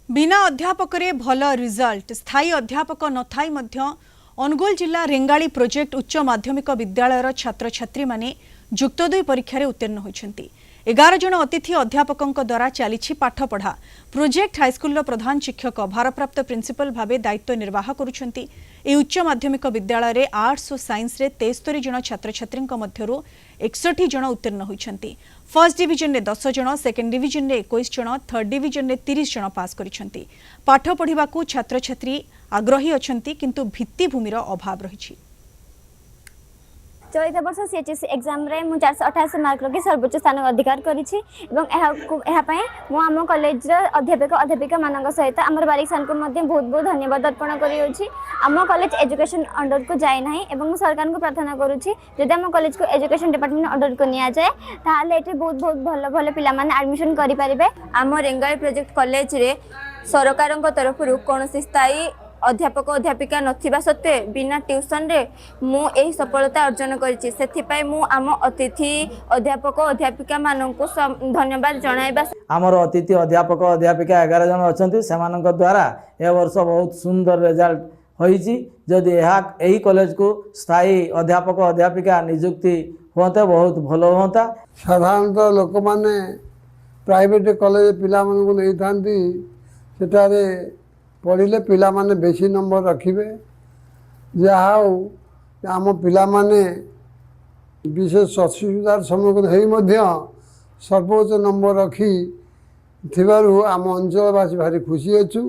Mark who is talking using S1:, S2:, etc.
S1: बिना अध्यापक भल रिजल्ट स्थायी अध्यापक नथाई अनुगोल जिला रेंगाली प्रोजेक्ट उच्च माध्यमिक विद्यालयर छात्र छात्री माने जुक्त 2 परीक्षा उत्तीर्ण होती 11 जन अतिथि अध्यापकों द्वारा चली पाठपढ़ा प्रोजेक्ट हाईस्कूल प्रधान शिक्षक भारप्राप्त प्रिंसिपल भावे दायित्व निर्वाह करुछंती। उच्च माध्यमिक विद्यालय आर्ट्स और साइंस रे 73 जन छात्र छात्री मध्यरु 61 जन उत्तीर्ण होती। फर्स्ट डिविजन रे 10 जन, सेकेंड डिविजन रे 21 जन, थर्ड डिविजन रे 30 जन पास करिसेंती। पाठ पढ़िबाकू छात्र छात्री आग्रही अछंती किंतु भित्तिभूमिर अभाव रही।
S2: चलित वर्ष सीएचएससी एग्जाम रे मु 488 मार्क रखी सर्वोच्च स्थान अधिकार करिछि आम कॉलेज अध्यापक अध्यापिका मान सहित आम बारिक सान को बहुत बहुत धन्यवाद अर्पण करी। आम कॉलेज एजुकेशन अंडर को जाए ना और सरकार को प्रार्थना करुँची जदि आम कॉलेज को एजुकेशन डिपार्टमेंट अंडर को नि जाए ताहले एठी बहुत बहुत भल भल पिला माने एडमिशन करि पारिबे।
S3: आम रेंगाली प्रोजेक्ट कॉलेज रे सरकार तरफ कौन स्थायी अध्यापक अध्यापिका नथिबा सत्वे बिना ट्यूशन रे मु एही सफलता अर्जन करिछि। सेथिपाई मु आम अतिथि अध्यापक अध्यापिका माननकु धन्यवाद जणाइबा।
S4: आमर अतिथि अध्यापक अध्यापिका 11 जन अछंती सेमानक द्वारा ए वर्ष बहुत सुंदर रिजल्ट होईछि। जदि एही कॉलेज को स्थायी अध्यापक अध्यापिका नियुक्ति होते बहुत भलो होता।
S5: साधारणतः लोक माने प्राइवेट कॉलेज पिला मानकु नै थांती सेटारे पढ़िले पिला माने बेसी नंबर रखिबे जहाँ आम पिला माने विशेष असुविधार सम्मुखीन होई मध्य सर्वोच्च नंबर रखी थिबारु आम अंचलवासी भारी खुशी अच्छु।